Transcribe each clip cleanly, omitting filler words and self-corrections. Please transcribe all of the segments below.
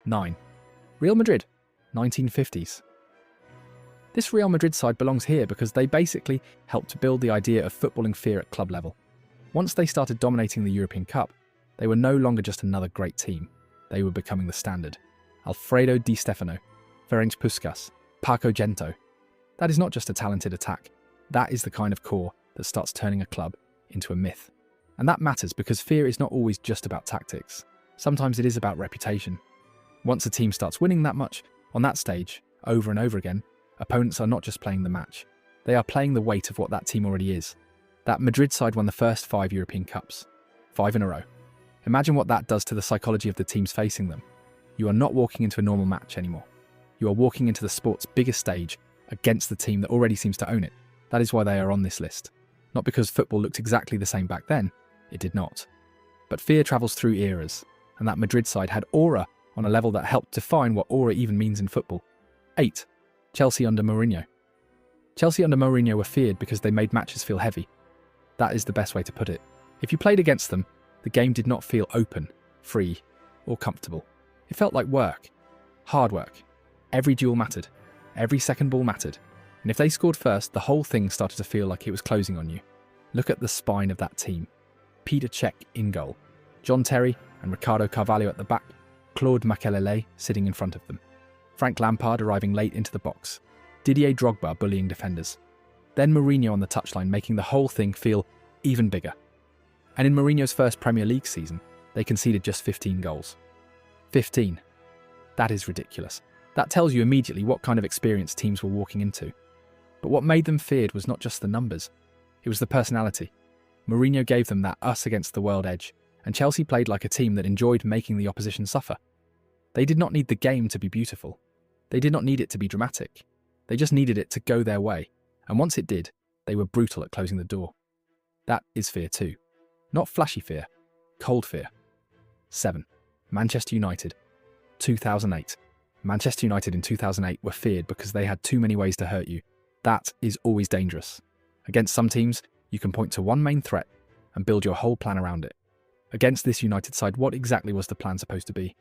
9. Real Madrid, 1950s. This Real Madrid side belongs here because they basically helped to build the idea of footballing fear at club level. Once they started dominating the European Cup, they were no longer just another great team. They were becoming the standard. Alfredo Di Stefano, Ferenc Puskas, Paco Gento. That is not just a talented attack. That is the kind of core that starts turning a club into a myth. And that matters because fear is not always just about tactics. Sometimes it is about reputation. Once a team starts winning that much, on that stage, over and over again, opponents are not just playing the match. They are playing the weight of what that team already is. That Madrid side won the first 5 European Cups. 5 in a row. Imagine what that does to the psychology of the teams facing them. You are not walking into a normal match anymore. You are walking into the sport's biggest stage against the team that already seems to own it. That is why they are on this list. Not because football looked exactly the same back then. It did not. But fear travels through eras, and that Madrid side had aura on a level that helped define what aura even means in football. 8. Chelsea under Mourinho. Chelsea under Mourinho were feared because they made matches feel heavy. That is the best way to put it. If you played against them, the game did not feel open, free, or comfortable. It felt like work. Hard work. Every duel mattered. Every second ball mattered. And if they scored first, the whole thing started to feel like it was closing on you. Look at the spine of that team. Peter Cech in goal. John Terry and Ricardo Carvalho at the back. Claude Makelele sitting in front of them. Frank Lampard arriving late into the box. Didier Drogba bullying defenders. Then Mourinho on the touchline making the whole thing feel even bigger. And in Mourinho's first Premier League season, they conceded just 15 goals. 15. That is ridiculous. That tells you immediately what kind of experience teams were walking into. But what made them feared was not just the numbers. It was the personality. Mourinho gave them that us against the world edge, and Chelsea played like a team that enjoyed making the opposition suffer. They did not need the game to be beautiful. They did not need it to be dramatic. They just needed it to go their way. And once it did, they were brutal at closing the door. That is fear too. Not flashy fear, cold fear. 7. Manchester United, 2008. Manchester United in 2008 were feared because they had too many ways to hurt you. That is always dangerous. Against some teams, you can point to one main threat and build your whole plan around it. Against this United side, what exactly was the plan supposed to be?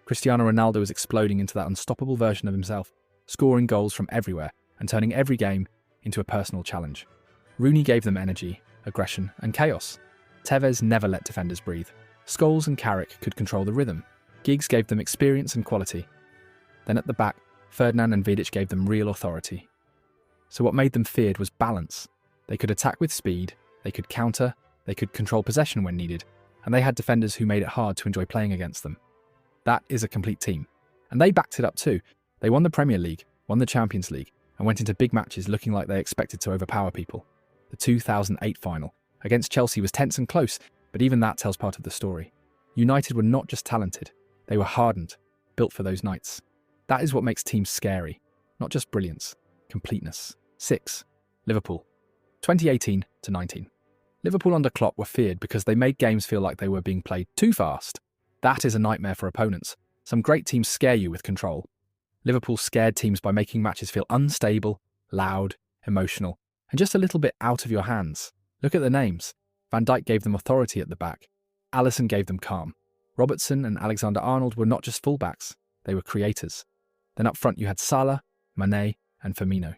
Cristiano Ronaldo was exploding into that unstoppable version of himself, scoring goals from everywhere and turning every game into a personal challenge. Rooney gave them energy, aggression and chaos. Tevez never let defenders breathe. Scholes and Carrick could control the rhythm. Giggs gave them experience and quality. Then at the back, Ferdinand and Vidic gave them real authority. So what made them feared was balance. They could attack with speed, they could counter, they could control possession when needed, and they had defenders who made it hard to enjoy playing against them. That is a complete team. And they backed it up too. They won the Premier League, won the Champions League, and went into big matches looking like they expected to overpower people. The 2008 final against Chelsea was tense and close, but even that tells part of the story. United were not just talented, they were hardened, built for those nights. That is what makes teams scary, not just brilliance, completeness. 6. Liverpool, 2018 to 19. Liverpool under Klopp were feared because they made games feel like they were being played too fast. That is a nightmare for opponents. Some great teams scare you with control. Liverpool scared teams by making matches feel unstable, loud, emotional, and just a little bit out of your hands. Look at the names. Van Dijk gave them authority at the back. Alisson gave them calm. Robertson and Alexander-Arnold were not just fullbacks, they were creators. Then up front you had Salah, Mané and Firmino.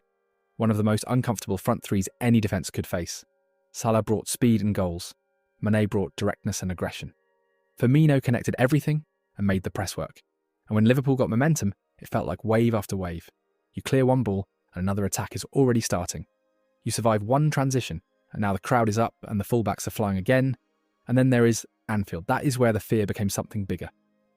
One of the most uncomfortable front threes any defence could face. Salah brought speed and goals. Mané brought directness and aggression. Firmino connected everything and made the press work. And when Liverpool got momentum, it felt like wave after wave. You clear one ball and another attack is already starting. You survive one transition and now the crowd is up and the fullbacks are flying again. And then there is Anfield. That is where the fear became something bigger.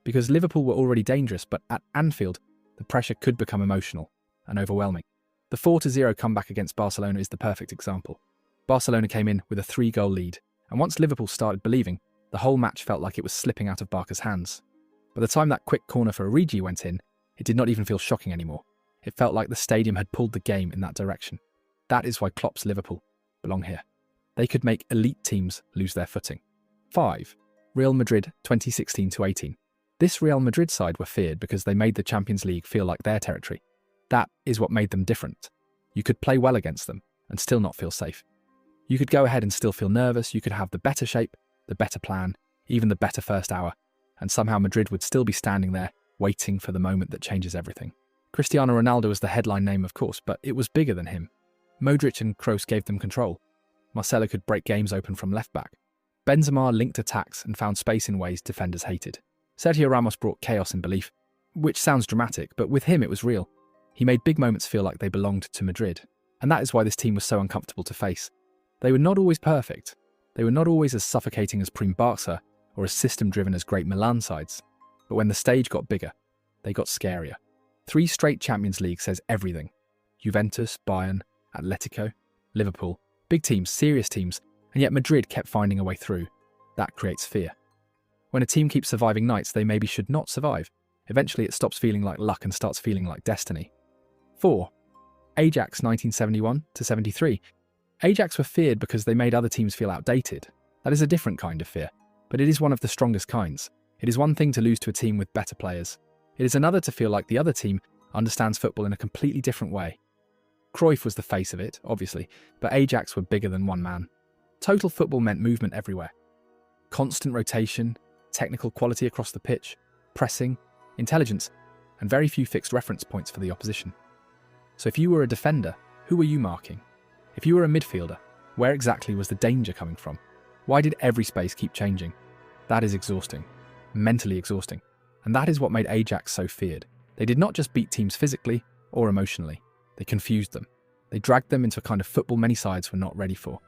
Because Liverpool were already dangerous, but at Anfield, the pressure could become emotional and overwhelming. The 4-0 comeback against Barcelona is the perfect example. Barcelona came in with a 3-goal lead, and once Liverpool started believing, the whole match felt like it was slipping out of Barca's hands. By the time that quick corner for Origi went in, it did not even feel shocking anymore. It felt like the stadium had pulled the game in that direction. That is why Klopp's Liverpool belong here. They could make elite teams lose their footing. 5. Real Madrid 2016 to 18. This Real Madrid side were feared because they made the Champions League feel like their territory. That is what made them different. You could play well against them and still not feel safe. You could go ahead and still feel nervous, you could have the better shape, the better plan, even the better first hour, and somehow Madrid would still be standing there, waiting for the moment that changes everything. Cristiano Ronaldo was the headline name, of course, but it was bigger than him. Modric and Kroos gave them control. Marcelo could break games open from left-back. Benzema linked attacks and found space in ways defenders hated. Sergio Ramos brought chaos and belief, which sounds dramatic, but with him it was real. He made big moments feel like they belonged to Madrid, and that is why this team was so uncomfortable to face. They were not always perfect. They were not always as suffocating as prime Barca or as system-driven as great Milan sides. But when the stage got bigger, they got scarier. 3 straight Champions League says everything. Juventus, Bayern, Atletico, Liverpool. Big teams, serious teams, and yet Madrid kept finding a way through. That creates fear. When a team keeps surviving nights they maybe should not survive, eventually it stops feeling like luck and starts feeling like destiny. 4. Ajax 1971-73. Ajax were feared because they made other teams feel outdated. That is a different kind of fear, but it is one of the strongest kinds. It is one thing to lose to a team with better players. It is another to feel like the other team understands football in a completely different way. Cruyff was the face of it, obviously, but Ajax were bigger than one man. Total football meant movement everywhere. Constant rotation, technical quality across the pitch, pressing, intelligence, and very few fixed reference points for the opposition. So if you were a defender, who were you marking? If you were a midfielder, where exactly was the danger coming from? Why did every space keep changing? That is exhausting, mentally exhausting, and that is what made Ajax so feared. They did not just beat teams physically or emotionally, they confused them. They dragged them into a kind of football many sides were not ready for.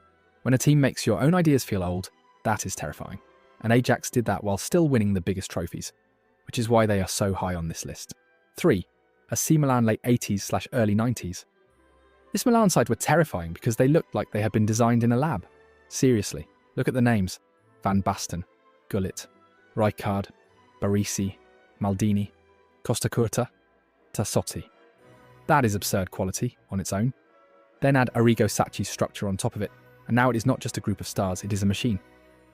When a team makes your own ideas feel old, that is terrifying. And Ajax did that while still winning the biggest trophies, which is why they are so high on this list. 3. AC Milan late 80s/early 90s. This Milan side were terrifying because they looked like they had been designed in a lab. Seriously, look at the names. Van Basten, Gullit, Rijkaard, Barisi, Maldini, Costacurta, Tassotti. That is absurd quality on its own. Then add Arrigo Sacchi's structure on top of it, and now it is not just a group of stars, it is a machine.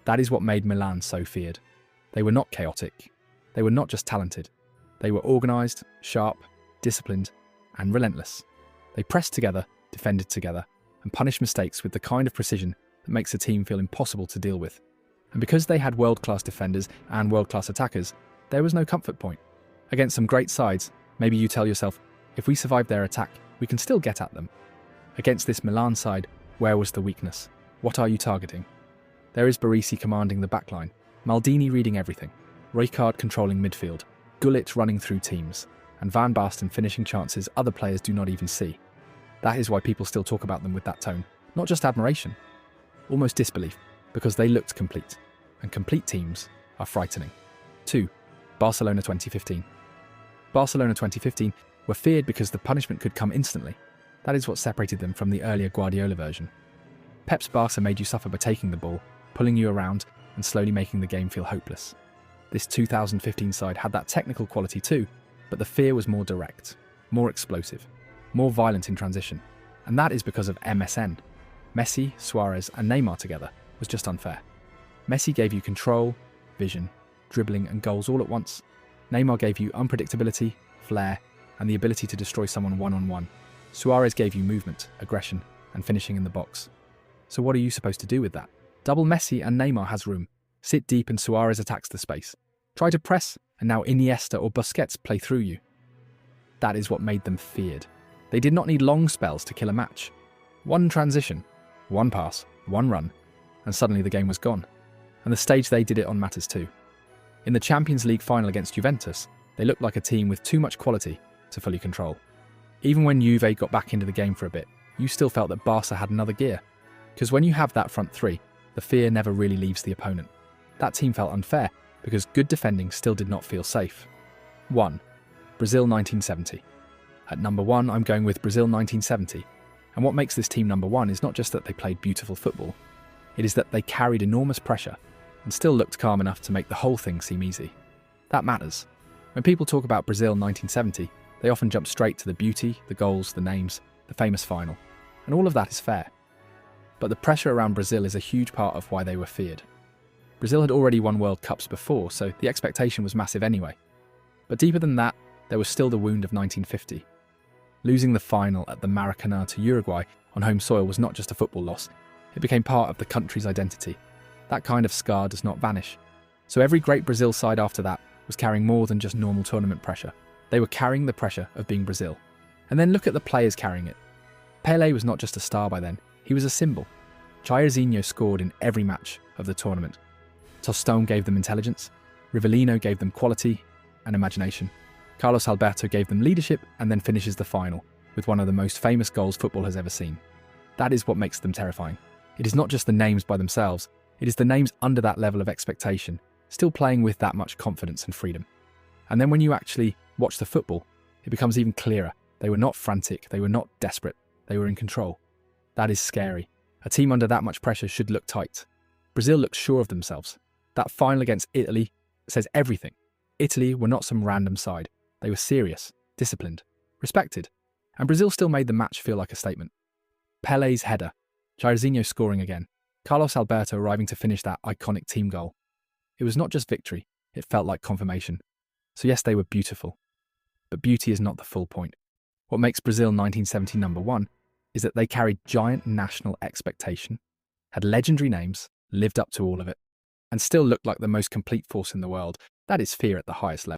That is what made Milan so feared. They were not chaotic. They were not just talented. They were organised, sharp, disciplined, and relentless. They pressed together, defended together, and punished mistakes with the kind of precision that makes a team feel impossible to deal with. And because they had world-class defenders and world-class attackers, there was no comfort point. Against some great sides, maybe you tell yourself, if we survive their attack, we can still get at them. Against this Milan side, where was the weakness? What are you targeting? There is Barisi commanding the backline, Maldini reading everything, Rijkaard controlling midfield, Gullit running through teams, and Van Basten finishing chances other players do not even see. That is why people still talk about them with that tone, not just admiration, almost disbelief, because they looked complete, and complete teams are frightening. 2. Barcelona 2015. Barcelona 2015 were feared because the punishment could come instantly. That is what separated them from the earlier Guardiola version. Pep's Barca made you suffer by taking the ball, pulling you around, and slowly making the game feel hopeless. This 2015 side had that technical quality too, but the fear was more direct, more explosive, more violent in transition. And that is because of MSN. Messi, Suarez, and Neymar together was just unfair. Messi gave you control, vision, dribbling, and goals all at once. Neymar gave you unpredictability, flair, and the ability to destroy someone one-on-one. Suarez gave you movement, aggression, and finishing in the box. So what are you supposed to do with that? Double Messi and Neymar has room. Sit deep and Suarez attacks the space. Try to press, and now Iniesta or Busquets play through you. That is what made them feared. They did not need long spells to kill a match. One transition, one pass, one run, and suddenly the game was gone. And the stage they did it on matters too. In the Champions League final against Juventus, they looked like a team with too much quality to fully control. Even when Juve got back into the game for a bit, you still felt that Barca had another gear. Because when you have that front three, the fear never really leaves the opponent. That team felt unfair because good defending still did not feel safe. 1. Brazil 1970. At number 1, I'm going with Brazil 1970. And what makes this team number 1 is not just that they played beautiful football. It is that they carried enormous pressure and still looked calm enough to make the whole thing seem easy. That matters. When people talk about Brazil 1970, they often jump straight to the beauty, the goals, the names, the famous final. And all of that is fair. But the pressure around Brazil is a huge part of why they were feared. Brazil had already won World Cups before, so the expectation was massive anyway. But deeper than that, there was still the wound of 1950. Losing the final at the Maracanã to Uruguay on home soil was not just a football loss, it became part of the country's identity. That kind of scar does not vanish. So every great Brazil side after that was carrying more than just normal tournament pressure. They were carrying the pressure of being Brazil. And then look at the players carrying it. Pelé was not just a star by then, he was a symbol. Jairzinho scored in every match of the tournament. Tostão gave them intelligence, Rivellino gave them quality and imagination. Carlos Alberto gave them leadership and then finishes the final with one of the most famous goals football has ever seen. That is what makes them terrifying. It is not just the names by themselves, it is the names under that level of expectation, still playing with that much confidence and freedom. And then when you actually watch the football, it becomes even clearer. They were not frantic, they were not desperate, they were in control. That is scary. A team under that much pressure should look tight. Brazil looked sure of themselves. That final against Italy says everything. Italy were not some random side. They were serious, disciplined, respected. And Brazil still made the match feel like a statement. Pelé's header, Jairzinho scoring again, Carlos Alberto arriving to finish that iconic team goal. It was not just victory, it felt like confirmation. So yes, they were beautiful. But beauty is not the full point. What makes Brazil 1970 number one is that they carried giant national expectation, had legendary names, lived up to all of it, and still looked like the most complete force in the world. That is fear at the highest level.